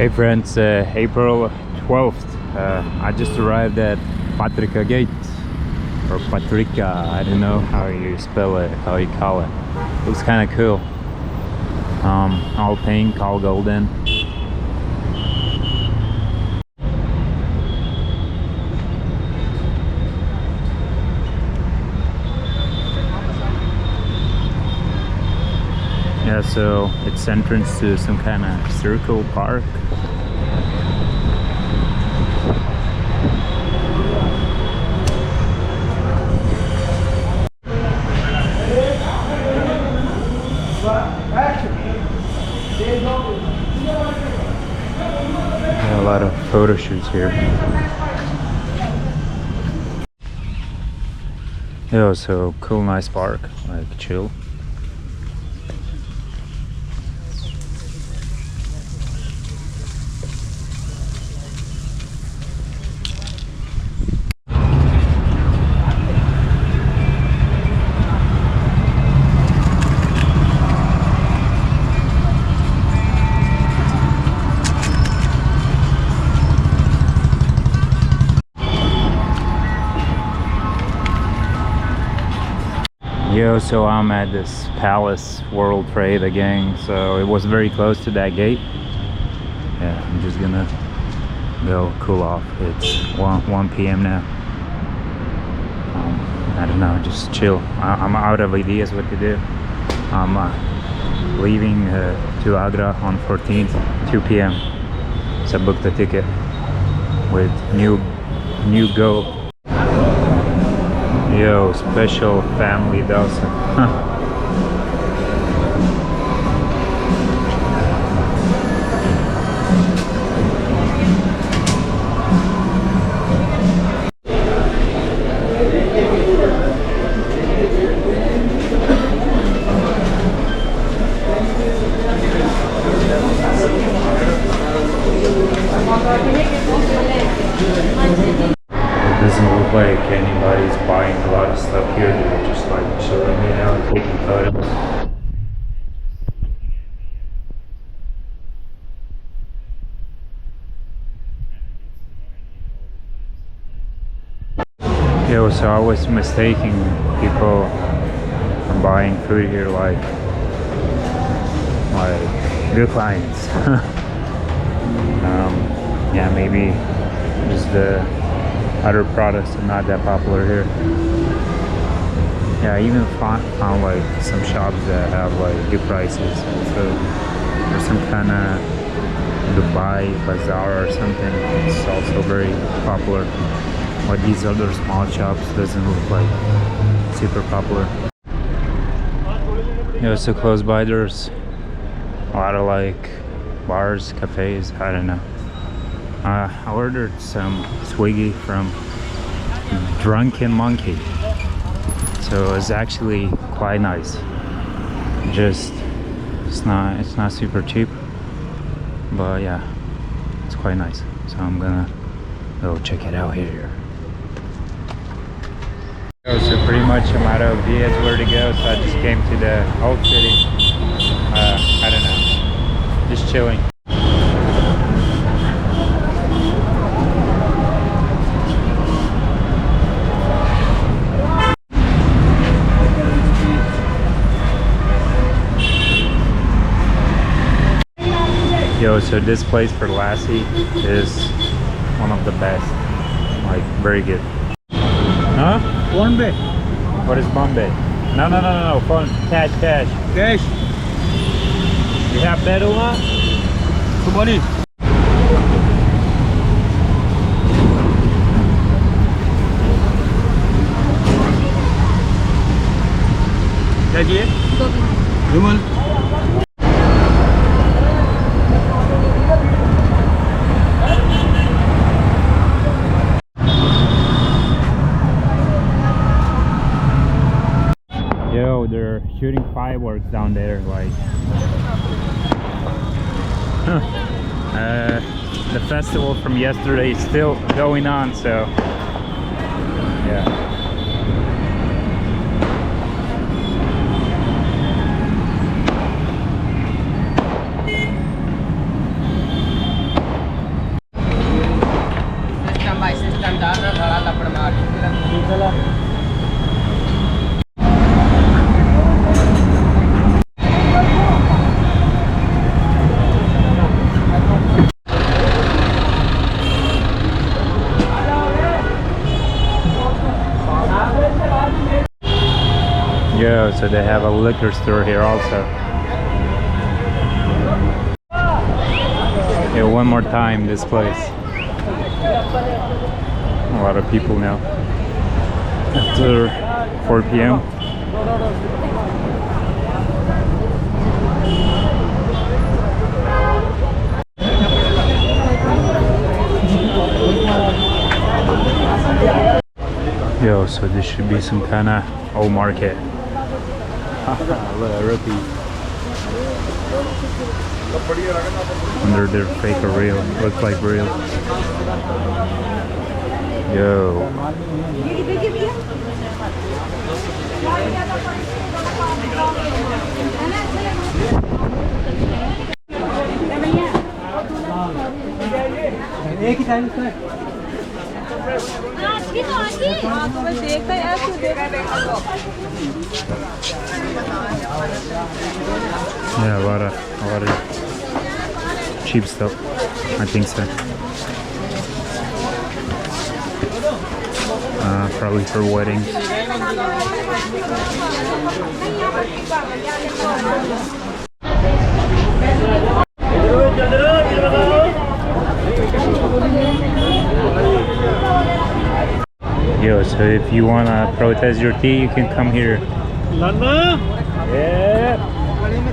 Hey friends, April 12th, I just arrived at Patrika gate, or Patrika, I don't know how you spell it, how you call it. Looks kind of cool. All pink, all golden. Yeah, so it's entrance to some kind of circle park. A lot of photo shoots here. Yeah, so cool, nice park, like chill. Yo, so I'm at this Palace World Trade again, so it was very close to that gate. Yeah, I'm just gonna go cool off. It's 1 p.m. now. I don't know, just chill. I'm out of ideas what to do. I'm leaving to Agra on 14th, 2 p.m. So I booked a ticket with new go. Yo, special family dosa. It doesn't look like anybody's buying a lot of stuff here. They're just like chilling, you know, taking photos. Yo, so I was mistaking people from buying food here like good clients. Yeah, maybe just the other products are not that popular here. Yeah, I even found like some shops that have like good prices. So there's some kind of Dubai bazaar or something. It's also very popular. But these other small shops doesn't look like super popular. Yeah, so close by there's a lot of like bars, cafes, I don't know. I ordered some Swiggy from Drunken Monkey, so it's actually quite nice. Just it's not super cheap, but yeah, it's quite nice. So I'm gonna go check it out here. So pretty much I'm out of ideas where to go, so I just came to the old city. I don't know, just chilling. Yo, so this place for lassi is one of the best, like very good. Huh? Bombay. What is Bombay? No, phone, cash. Cash. You have better one? Somebody. क्या चाहिए? विमल. Yo, they're shooting fireworks down there, like the festival from yesterday is still going on, so yeah. Yeah, so they have a liquor store here also. Yeah, one more time, this place. A lot of people now. After 4 p.m. Yo, so this should be some kind of old market. Look, rupee. Wonder if they're fake or real. Looks like real. Yo. Yeah, a lot of cheap stuff. I think so. Probably for weddings. Yo, so if you wanna protest your tea, you can come here. London? Yeah.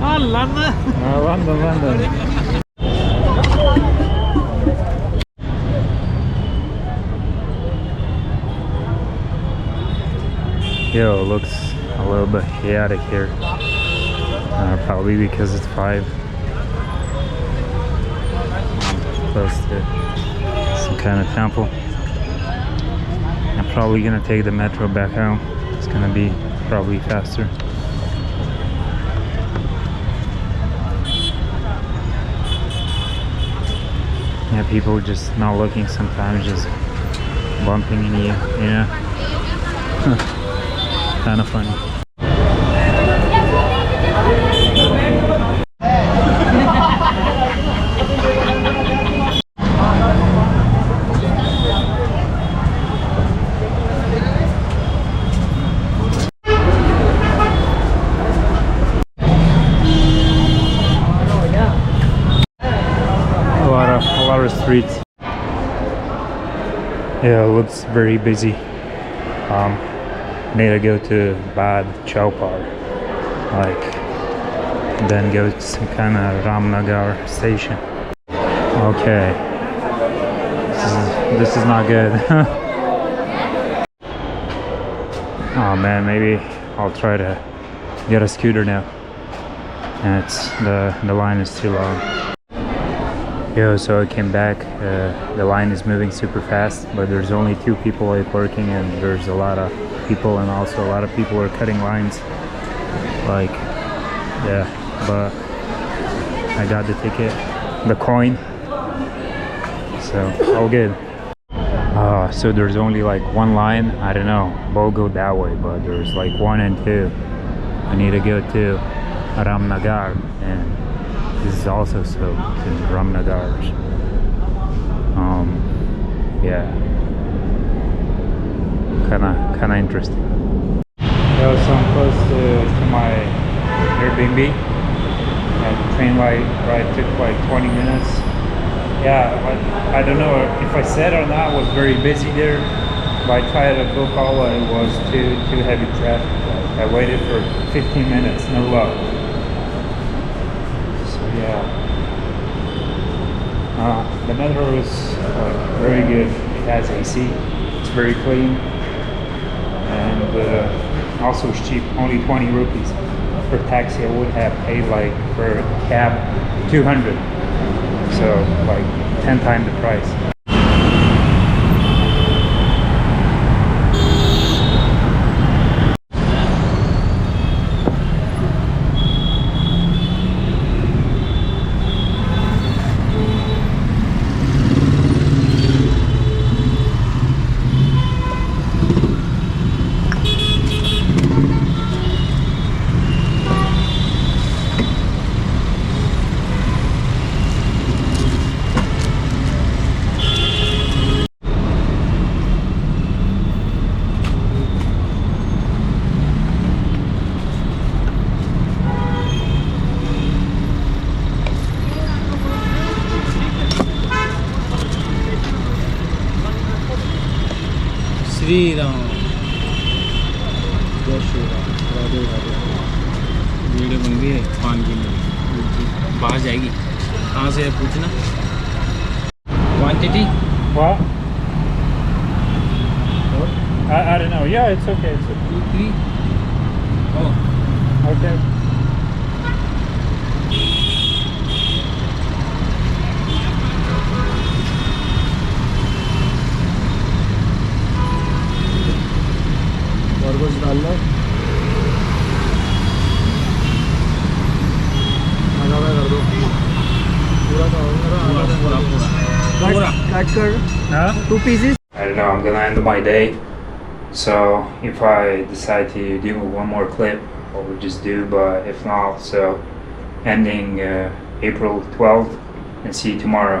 Oh, London. London. Yo, it looks a little bit chaotic here. Probably because it's 5. Close to some kind of temple. I'm probably gonna take the metro back home. It's gonna be probably faster. Yeah, people just not looking sometimes, just bumping into you, you know? Kind of funny. A lot of streets. Yeah, it looks very busy. Need to go to Bad Jaipur, like, then go to some kind of Ramnagar station. Okay, this is not good. Oh man, maybe I'll try to get a scooter now. And it's the line is too long. Yo, so I came back. The line is moving super fast, but there's only 2 people like working, and there's a lot of people, and also a lot of people are cutting lines. Like, yeah, but I got the ticket, the coin, so all good. So there's only like 1 line. I don't know, both go that way, but there's like 1 and 2. I need to go to Ramnagar, and this is also so in Ramnagar. Yeah, kind of interesting. Yeah, so I'm close to my Airbnb, and the train ride took like 20 minutes. Yeah, I don't know if I said or not, it was very busy there, but I tried to book all, it was too heavy traffic. I waited for 15 minutes, no luck. So yeah, the metro is very good. It has AC, it's very clean, and also it's cheap, only 20 rupees. For taxi I would have paid like for cab 200, so like 10 times the price. Shri Ram जय Shri Ram Radhe Radhe video बन गई है पान की बाहर जाएगी कहाँ से है पूछना quantity What? I don't know. Yeah, it's okay. It's okay. 2 3 oh Okay. और कुछ डालना है आधा में कर दो पूरा पूरा कट कर Huh? 2 pieces I don't know, I'm gonna end my day. So if I decide to do one more clip, I will just do, but if not, so ending April 12th and see you tomorrow.